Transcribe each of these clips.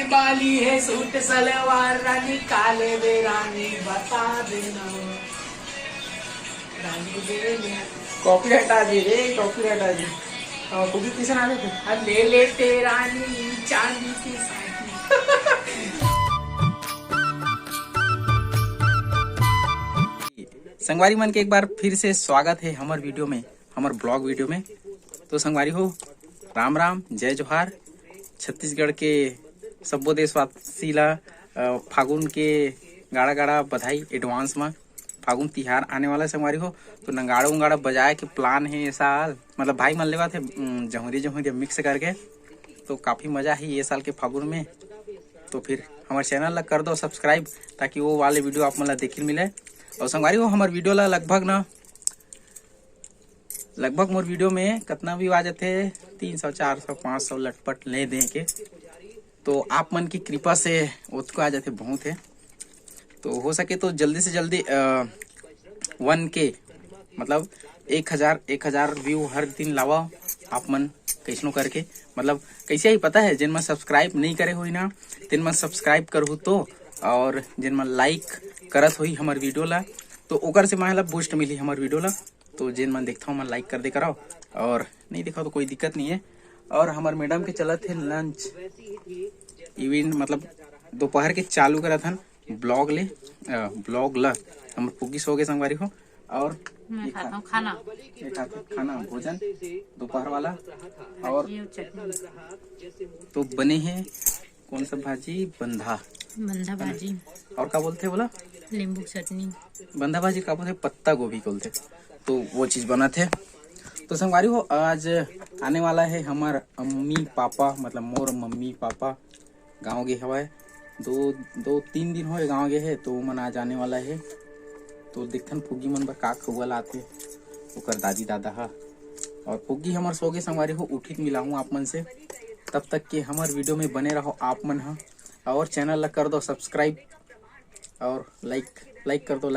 बाली है सूट सलवार रानी काले वे रानी बता देना रानी दे कॉपी हटा दी रे कॉपी हटा दी कॉपी किसे ना थे ले लेते रानी चांदी की साड़ी। संगवारी मन के एक बार फिर से स्वागत है हमार वीडियो में, हमार ब्लॉग वीडियो में। तो संगवारी हो राम राम जय जोहार। छत्तीसगढ़ के सब्बो देशवासी ला फागुन के गाड़ा गाड़ा बधाई एडवांस में। फागुन तिहार आने वाला संगवारी हो तो नंगाड़ा उंगाड़ा बजाए के प्लान है ये साल, मतलब भाई मन लेवा थे जमुरी जमुरी मिक्स करके, तो काफ़ी मज़ा है ये साल के फागुन में। तो फिर हमारे चैनल ला कर दो सब्सक्राइब ताकि वो वाले वीडियो आप मन ला देखे मिले। और संगवारी हो हमारे वीडियो ला लगभग मोर वीडियो में कितना भी आ जाते 300 400 500 लटपट ले दे के, तो आप मन की कृपा से उसको आ जाते बहुत है। तो हो सके तो जल्दी से जल्दी 1K मतलब 1000 व्यू हर दिन लावा आप मन कैसनो करके। मतलब कैसे ही पता है जिन मन सब्सक्राइब नहीं करे हुई ना तिन मन सब्सक्राइब करहु तो, और जिन मन लाइक करत हुई हमार वीडियो ला तो ओकर से माला बूस्ट मिली हमार वीडियो ला। तो जिन मन देखता हूँ मन लाइक कर दे कराओ, और नहीं देखा तो कोई दिक्कत नहीं है। और हमार मैडम के चलत है लंच इवेंट, मतलब दोपहर के चालू करा था ब्लॉग ला हमार पुगी सो गए संगवारी हो। और खाना भोजन दोपहर वाला, और तो बने हैं कौन सा भाजी बंधा भाजी, और क्या बोलते बोला नींबू चटनी, बंधा भाजी का बोलते पत्ता गोभी बोलते, तो वो चीज बना थे। तो संगवारी हो आज आने वाला है हमार मम्मी पापा, मतलब मोर मम्मी पापा गाँव गए हवाए, 2-3 दिन हो गाँव गए है, तो मन आज आने वाला है। तो देखथन फुग्गी मन बर का खउल आते ओकर दादी दादा हा, और फुग्गी हमार सोगे संगवारी हो उठित मिलाऊँ आप मन से। तब तक के हमार वीडियो में बने रहो आप मन हा, और चैनल ला कर दो सब्सक्राइब और लाइक कर दो।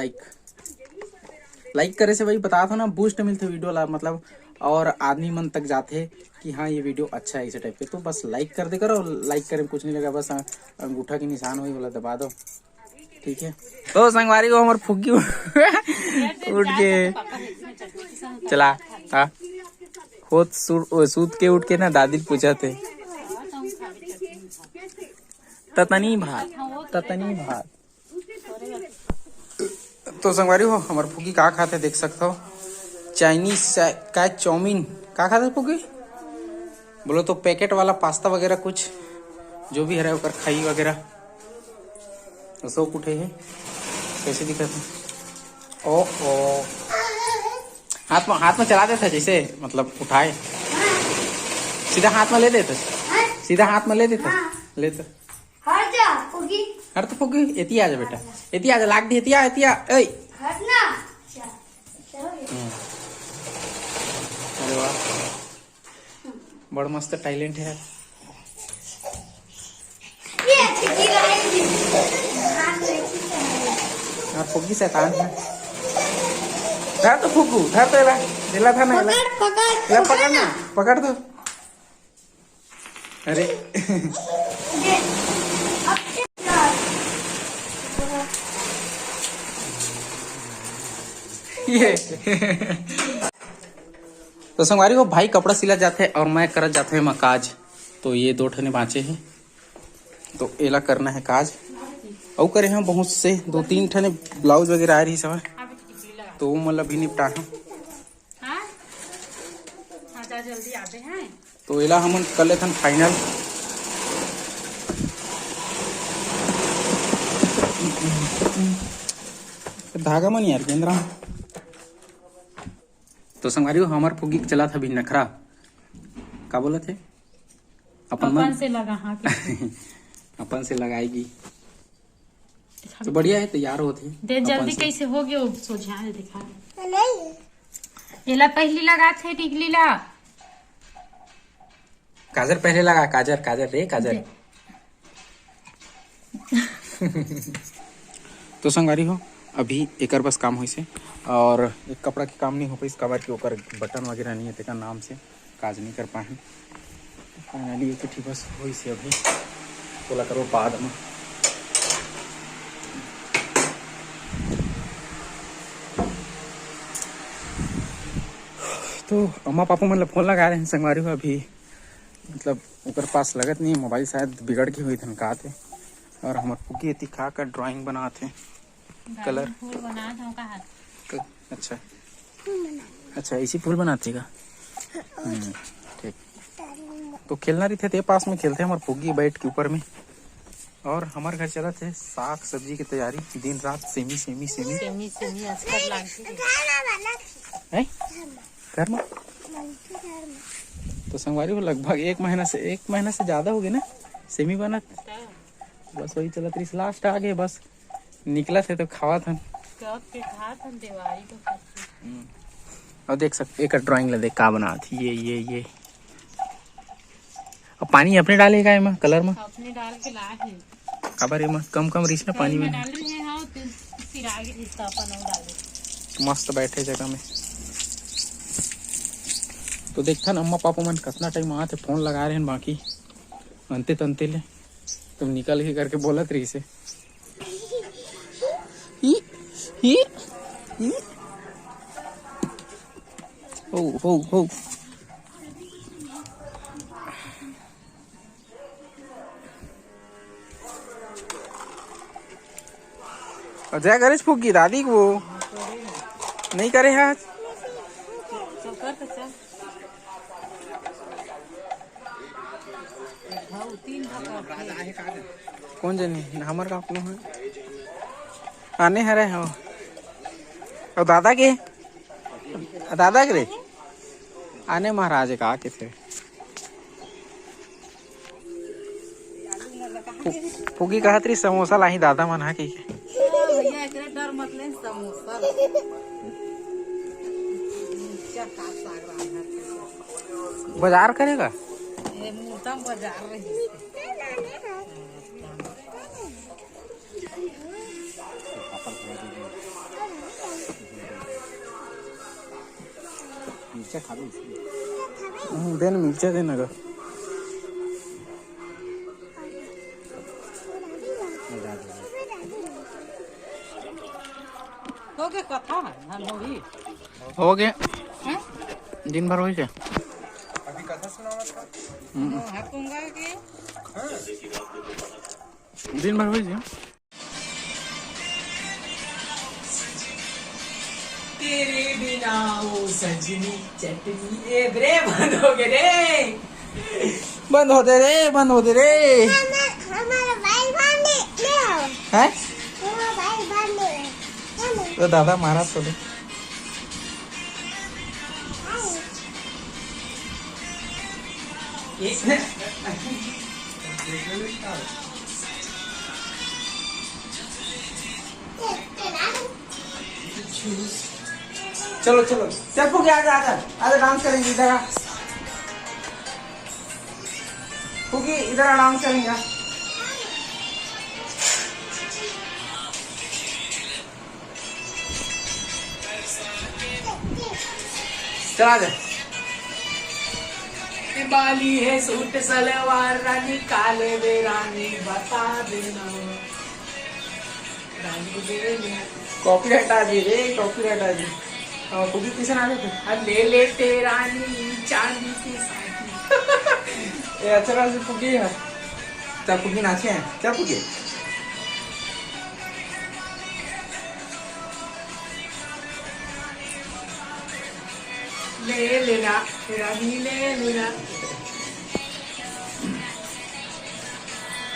लाइक करे से भाई बता था ना बूस्ट मिलते वीडियो ला, मतलब और आदमी मन तक जाते कि हाँ ये वीडियो अच्छा है इस टाइप के। तो बस लाइक कर दे करो, लाइक करे में कुछ नहीं लगा, बस अंगूठा के निशान वही वाला दबा दो, ठीक है। तो संगवारी को हमारे फुग्गी उठ के चला खुद सूत के उठ के ना दादी पूछा थे ततनी भात। तो संगवारी हो हमारे फुग्गी का खाते देख सकते हो, चाइनीज का चाउमीन का खाते फुग्गी बोलो तो पैकेट वाला पास्ता वगैरह कुछ जो भी है ऊपर खाई वगैरह सो उठे है। कैसे दिखा था ओ हाथ में चला देता जैसे, मतलब उठाए सीधा हाथ में ले देता, लेता हर तो फुग्गी एती आ जा बेटा, एती आ जा लाग दी एती आ ए अरे वाह बड़ मस्त टैलेंट है यार। फुग्गी शैतान है। धर तो फुग्गू धर तो दिला था ना, पकड़ना पकड़ दो। अरे ये तो संगवारी को भाई कपड़ा सिला जाते और मैं करत जाते हैं काज। तो ये 2 ठने बाँचे हैं, तो एला करना है काज। और करे हैं बहुत से 2-3 ठने ब्लाउज वगैरह आ रही सब, तो वो मतलब भी निपटा है। जल्दी आते हैं तो एला हम कर लेते हैं फाइनल। धागा मन यार केंद्रा। तो संगवारी हमार फुग्गी चला था भी नखरा का बोला थे अपन से लगा हाँ अपन से लगाएगी तो बढ़िया है, तैयार होते दे जल्दी कैसे हो गया सोझा दिखा एला पहली लगा थे टिकली ला काजर पहले लगा, काजर रे काजर। तो संगवारी हो अभी एक बस काम हो से, और एक कपड़ा के काम नहीं हो पाई कवर के ऊपर बटन वगैरह नहीं है तेका नाम से काज नहीं कर पाए फाइनली एक बस हो से अभी। बोला करो बाद में। तो अम्मा पापा मतलब फोन लगा रहे हैं संगवारी हुआ अभी, मतलब ऊपर पास लगत नहीं, मोबाइल शायद बिगड़ के हुई धनकाते। और हमारे पुगी इतनी खा कर ड्राइंग बनाते कलर फूल बना था का हाथ। अच्छा अच्छा, इसी फूल बनाते का। ठीक। तो खेलना रही थे ते पास में खेलते हमारे पुगी बैठ के ऊपर में। और हमारे घर चला थे साग सब्जी की तैयारी, दिन रात semi semi semi semi semi Oscar लागती है घर में। तो संगवारी हो लगभग एक महीना से ज्यादा हो गए ना सेमी बनत। बस वही चलत रही, लास्ट आ गए बस, निकला थे तो खावा था। कब के खा था दिवाली को। और देख सकते एक ड्राइंग ले देख का बना थी ये। अब पानी अपने डालेगा इमा कलर में, अपने डाल के लाए हैं। खबर है कम रिस ना पानी में डाल रहे हैं। हाँ तो सिरा के रिश्ता अपन और डाले मस्त बैठे जगह में। तो देखता ना अम्मा पापा मन कितना टाइम आते फोन लगा रहे हैं, बाकी अंते तंते ले तुम निकल के करके बोलत रही से ही हो जय गरेश फूकी दादी को नहीं करे आज कौन जानी हमार का अपनो है आने हरे हो। और दादा के रे आने महाराज का के थे फुगी कहत रही समोसा लाही दादा मन हा के भैया एकरे डर मत ले समोसा बाजार करेगा ये मोटा बाजार रही। देन मिर्चा देना गा हो गया कथा हो गया दिन भर हो गया अभी कथा सुनावा था दिन भर हो गया। तेरे बिना वो सजनी चटनी ए ब्रे बंद हो गए रे बंद होते रे हमारा भाई बांधे ले आओ है हमारा भाई बांधे तो दादा महाराज तो चलो चल फूके आजा डांस करेंगे इधर फूकी इधर डांस करेंगे। चला दे बाली है सूट सलवार रानी काले दे रानी बता देना रानी दे कॉपी हटा दी रे कॉपी हटा दी। फूकी किसे नाम थे ले ले रानी चांदी की साथी ये अच्छा खासी फूकी है। चल फूकी नाचे हैं क्या फूकी ले लेना रानी ले लेना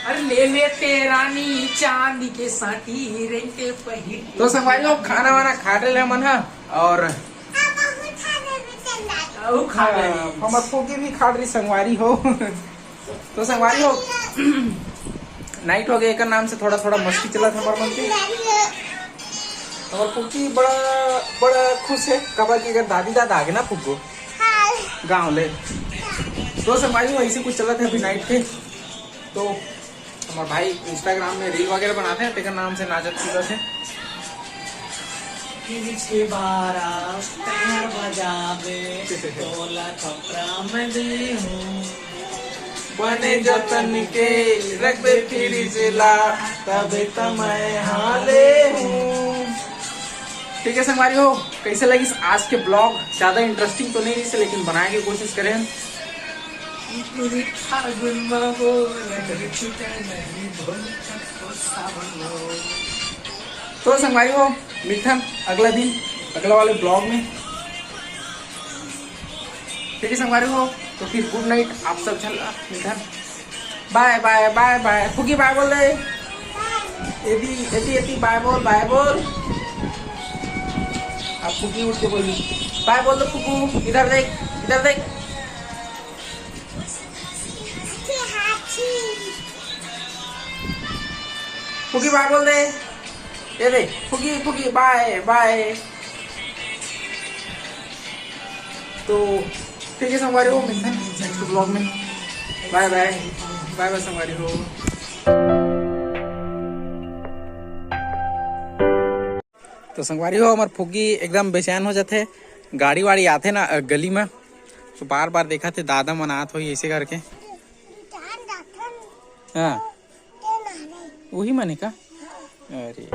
अरे ले ले रानी चांदी के साथी रेंटे पही। तो संगवारी लोग खाना वाना खा रहे मन है और खा रहे हमार फूकी भी खा रही संगवारी हो। तो संगवारी हो नाइट हो गया एक नाम से थोड़ा थोड़ा मस्ती चला था हमारे मन की। और फूकी बड़ा खुश है कबर की अगर दादी दादा आ गए ना फूको गाँव ले। तो संगवारी हो ऐसे कुछ चला था अभी नाइट के। तो हमारे भाई इंस्टाग्राम में रील वगैरह बनाते हैं तेकर नाम से नाचत कूदत है। के बारह पैर बजावे तोला कपड़ा में दे हूँ बने जतन के रख दे फिर जिला तबे तमय हाले हूँ। ठीक है संगवारी हो, कैसे लगी आज के ब्लॉग? ज्यादा इंटरेस्टिंग तो नहीं इसे, लेकिन बनाने की कोशिश करें। तो संगवारी हो मिथन अगला दिन अगला वाले ब्लॉग में। ठीक है संगवारी हो, तो फिर गुड नाइट आप सब। चल Mithan bye bye bye bye. फुकी बाय बोल रहे, एती बाय बोल, बाय बोल। अब फुकी उठ के बोली बाय बोल दो। फुकू इधर देख, इधर देख। फुकी बाय बोल दे, ये देख फुकी फुकी बाय बाय। तो ठीक है संगवारी हो, मिलते हैं नेक्स्ट ब्लॉग में। बाय बाय बाय बाय संगवारी हो। तो संगवारी हो हमार फुगी एकदम बेचैन हो जाते, गाड़ी वाड़ी आते ना गली में, तो बार बार देखा थे दादा मनात हो ऐसे करके। हाँ वही मने का। अरे